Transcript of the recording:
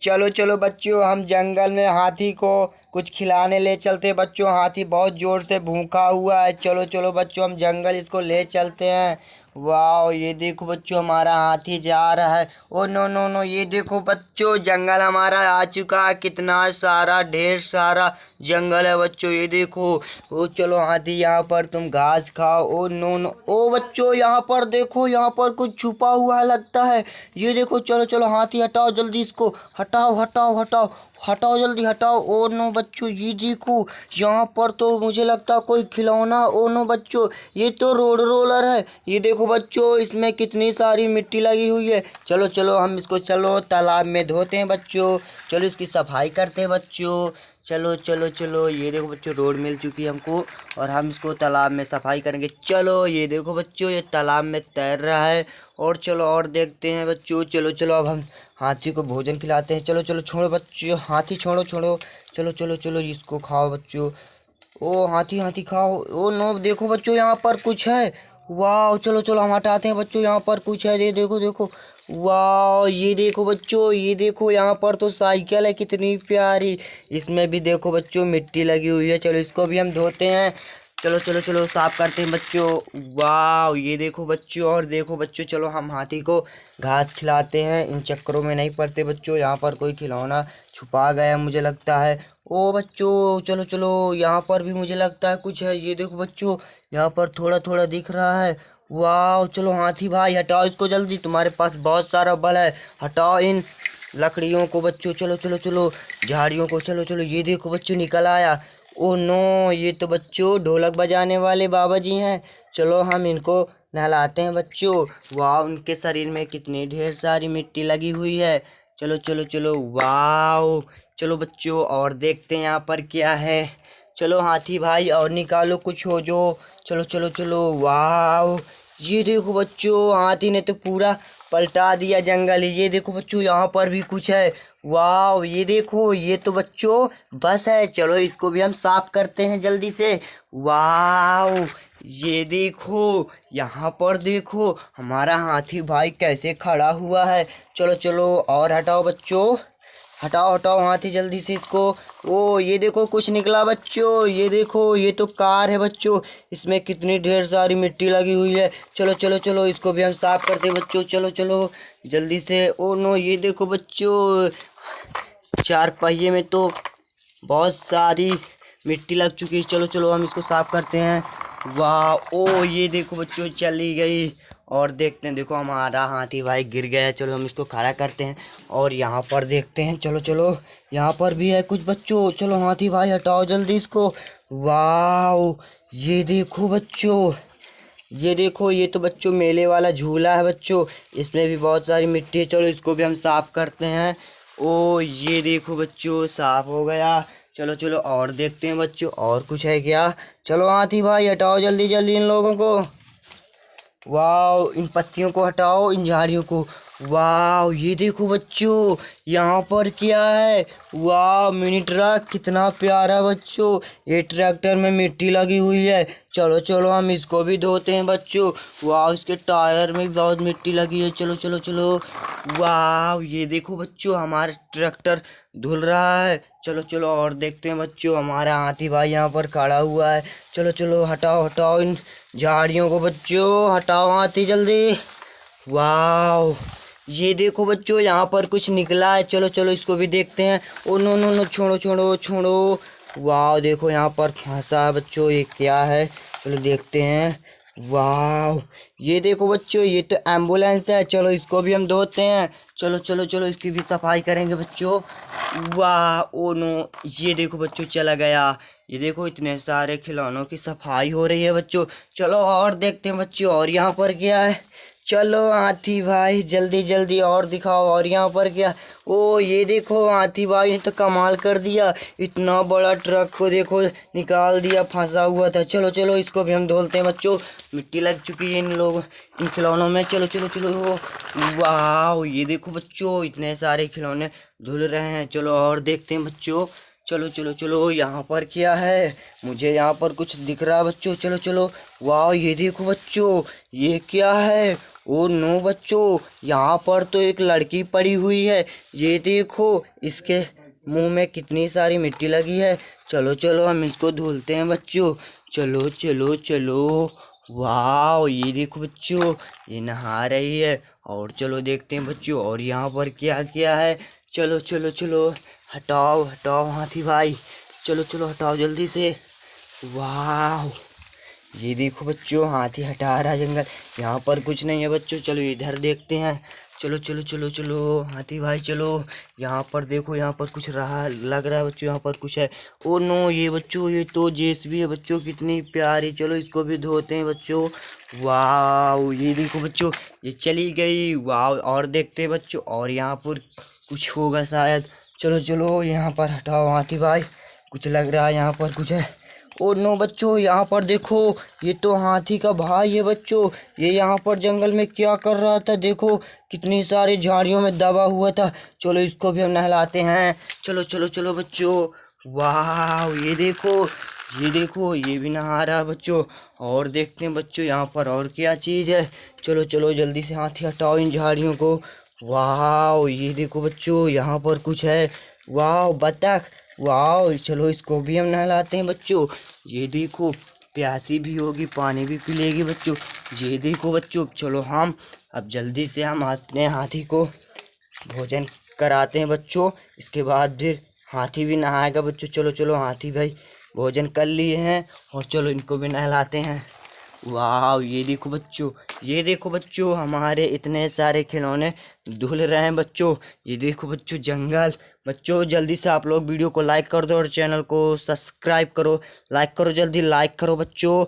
चलो चलो बच्चों, हम जंगल में हाथी को कुछ खिलाने ले चलते हैं बच्चों। हाथी बहुत जोर से भूखा हुआ है। चलो चलो बच्चों, हम जंगल इसको ले चलते हैं। वाह, ये देखो बच्चों, हमारा हाथी जा रहा है। ओ नो नो नो, ये देखो बच्चों, जंगल हमारा आ चुका है। कितना सारा, ढेर सारा जंगल है बच्चों, ये देखो। ओ चलो हाथी, यहाँ पर तुम घास खाओ। ओ नो नो, ओ बच्चों, यहाँ पर देखो, यहाँ पर कुछ छुपा हुआ लगता है। ये देखो, चलो चलो हाथी, हटाओ जल्दी इसको। हटाओ हटाओ हटाओ हटाओ, जल्दी हटाओ। ओ नो बच्चों, ये देखो, यहाँ पर तो मुझे लगता है कोई खिलौना। ओ नो बच्चों, ये तो रोड रोलर है। ये देखो बच्चों, इसमें कितनी सारी मिट्टी लगी हुई है। चलो चलो, हम इसको चलो तालाब में धोते हैं बच्चों। चलो इसकी सफाई करते हैं बच्चों। चलो चलो चलो, ये देखो बच्चों, रोड मिल चुकी है हमको और हम इसको तालाब में सफाई करेंगे। चलो ये देखो बच्चों, ये तालाब में तैर रहा है। और चलो और देखते हैं बच्चों। चलो चलो, अब हम हाथी को भोजन खिलाते हैं। चलो चलो, छोड़ो बच्चों, हाथी छोड़ो छोड़ो। चलो चलो चलो, इसको खाओ बच्चों। ओ हाथी, हाथी खाओ। ओ नो, देखो बच्चों, यहाँ पर कुछ है। वाह, चलो चलो, हम हटाते हैं बच्चों, यहाँ पर कुछ है। देखो देखो। वाह, ये देखो बच्चों, ये देखो, यहाँ पर तो साइकिल है, कितनी प्यारी। इसमें भी देखो बच्चों, मिट्टी लगी हुई है। चलो इसको भी हम धोते हैं। चलो चलो चलो, साफ करते हैं बच्चों। वाह, ये देखो बच्चों, और देखो बच्चों, चलो हम हाथी को घास खिलाते हैं। इन चक्करों में नहीं पड़ते बच्चों। यहाँ पर कोई खिलौना छुपा गया मुझे लगता है। ओ बच्चों, चलो चलो, यहाँ पर भी मुझे लगता है कुछ है। ये देखो बच्चों, यहाँ पर थोड़ा थोड़ा दिख रहा है। वाह, चलो हाथी भाई, हटाओ इसको जल्दी, तुम्हारे पास बहुत सारा बल है। हटाओ इन लकड़ियों को बच्चों। चलो चलो चलो, झाड़ियों को। चलो चलो, ये देखो बच्चों, निकल आया। ओ नो, ये तो बच्चों ढोलक बजाने वाले बाबा जी हैं। चलो हम इनको नहलाते हैं बच्चों। वाह, उनके शरीर में कितनी ढेर सारी मिट्टी लगी हुई है। चलो चलो चलो, वाह। चलो बच्चों, और देखते हैं यहाँ पर क्या है। चलो हाथी भाई, और निकालो कुछ हो जो। चलो चलो चलो, वाह। ये देखो बच्चों, हाथी ने तो पूरा पलटा दिया जंगल ही। ये देखो बच्चों, यहाँ पर भी कुछ है। वाह, ये देखो, ये तो बच्चों बस है। चलो इसको भी हम साफ करते हैं जल्दी से। वाह, ये देखो, यहाँ पर देखो, हमारा हाथी भाई कैसे खड़ा हुआ है। चलो चलो, और हटाओ बच्चों, हटाओ हटाओ हाथी जल्दी से इसको। ओ ये देखो, कुछ निकला बच्चों। ये देखो, ये तो कार है बच्चों, इसमें कितनी ढेर सारी मिट्टी लगी हुई है। चलो चलो चलो, इसको भी हम साफ करते हैं बच्चों। चलो चलो जल्दी से। ओ नो, ये देखो बच्चों, चार पहिए में तो बहुत सारी मिट्टी लग चुकी है। चलो चलो, हम इसको साफ करते हैं। वाह, ओ ये देखो बच्चों, चली गई। और देखते हैं, देखो हमारा हाथी भाई गिर गया। चलो हम इसको खड़ा करते हैं और यहाँ पर देखते हैं। चलो चलो, यहाँ पर भी है कुछ बच्चों। चलो हाथी भाई, हटाओ जल्दी इसको। वाह, ये देखो बच्चों, ये देखो, ये तो बच्चों मेले वाला झूला है बच्चों, इसमें भी बहुत सारी मिट्टी है। चलो इसको भी हम साफ करते हैं। ओ ये देखो बच्चों, साफ हो गया। चलो चलो, और देखते हैं बच्चों, और कुछ है क्या। चलो हाथी भाई, हटाओ जल्दी जल्दी इन लोगों को। वाह, इन पत्तियों को हटाओ, इन झाड़ियों को। वाह, ये देखो बच्चों, यहाँ पर क्या है। वाह, मिनी ट्रक, कितना प्यारा बच्चों। ये ट्रैक्टर में मिट्टी लगी हुई है। चलो चलो, हम इसको भी धोते हैं बच्चों। वाह, इसके टायर में बहुत मिट्टी लगी है। चलो चलो चलो। वाह, ये देखो बच्चों, हमारा ट्रैक्टर धुल रहा है। चलो चलो, और देखते हैं बच्चों, हमारा हाथी भाई यहाँ पर खड़ा हुआ है। चलो चलो, हटाओ हटाओ इन झाड़ियों को बच्चों, हटाओ हाथी जल्दी। वाह, ये देखो बच्चों, यहाँ पर कुछ निकला है। चलो चलो, इसको भी देखते हैं। ओ नो नो नो, छोड़ो छोड़ो छोड़ो। वाह, देखो यहाँ पर फंसा है बच्चों, ये क्या है। चलो देखते हैं। वाह, ये देखो बच्चों, ये तो एम्बुलेंस है। चलो इसको भी हम धोते हैं। चलो चलो चलो, इसकी भी सफाई करेंगे बच्चों। वाह, ओ नो, ये देखो बच्चों, चला गया। ये देखो, इतने सारे खिलौनों की सफाई हो रही है बच्चों। चलो और देखते हैं बच्चों, और यहाँ पर क्या है। चलो हाथी भाई, जल्दी जल्दी और दिखाओ, और यहाँ पर क्या। ओ ये देखो, हाथी भाई ने तो कमाल कर दिया, इतना बड़ा ट्रक को देखो निकाल दिया, फंसा हुआ था। चलो चलो, इसको भी हम धोलते हैं बच्चों, मिट्टी लग चुकी है इन खिलौनों में। चलो चलो चलो। वाह, ये देखो बच्चों, इतने सारे खिलौने धुल रहे हैं। चलो और देखते हैं बच्चों। चलो चलो चलो, यहाँ पर क्या है? मुझे यहाँ पर कुछ दिख रहा है बच्चों। चलो चलो। वाह, ये देखो बच्चों, ये क्या है? ओ नो बच्चों, यहाँ पर तो एक लड़की पड़ी हुई है। ये देखो, इसके मुंह में कितनी सारी मिट्टी लगी है। चलो चलो, हम इसको धुलते हैं बच्चों। चलो चलो चलो। वाह, ये देखो बच्चों, ये नहा रही है। और चलो देखते हैं बच्चों, और यहाँ पर क्या क्या है। चलो चलो चलो, हटाओ हटाओ हाथी भाई, चलो चलो हटाओ जल्दी से। वाह, ये देखो बच्चों, हाथी हटा रहा है जंगल। यहाँ पर कुछ नहीं है बच्चों। चलो इधर देखते हैं। चलो चलो चलो चलो हाथी भाई चलो। यहाँ पर देखो, यहाँ पर कुछ रहा लग रहा है बच्चों, यहाँ पर कुछ है। ओ नो, ये बच्चों, ये तो जेसीबी है बच्चों, कितनी प्यारी। चलो इसको भी धोते हैं बच्चों। वाह, ये देखो बच्चों, ये चली गई। वाह, और देखते हैं बच्चों, और यहाँ पर कुछ होगा शायद। चलो चलो, यहाँ पर हटाओ हाथी भाई, कुछ लग रहा है यहाँ पर कुछ है। ओ नो बच्चों, यहाँ पर देखो, ये तो हाथी का भाई है बच्चों। ये यहाँ पर जंगल में क्या कर रहा था? देखो, कितनी सारी झाड़ियों में दबा हुआ था। चलो इसको भी हम नहलाते हैं। चलो चलो चलो बच्चों। वाह, ये देखो, ये देखो, ये भी नहा रहा है बच्चों। और देखते हैं बच्चों, यहाँ पर और क्या चीज़ है। चलो चलो जल्दी से हाथी हटाओ इन झाड़ियों को। वाह, ये देखो बच्चों, यहाँ पर कुछ है। वाह, बतख। वाह, चलो इसको भी हम नहलाते हैं बच्चों। ये देखो, प्यासी भी होगी, पानी भी पी लेगी बच्चों। ये देखो बच्चों, चलो हम अब जल्दी से हम अपने हाथी को भोजन कराते हैं बच्चों। इसके बाद फिर हाथी भी नहाएगा बच्चों। चलो चलो हाथी भाई भोजन कर लिए हैं, और चलो इनको भी नहलाते हैं। वाह, ये देखो बच्चों, ये देखो बच्चों, हमारे इतने सारे खिलौने धुल रहे हैं बच्चों। ये देखो बच्चों, जंगल। बच्चों जल्दी से आप लोग वीडियो को लाइक कर दो और चैनल को सब्सक्राइब करो। लाइक करो, जल्दी लाइक करो बच्चों।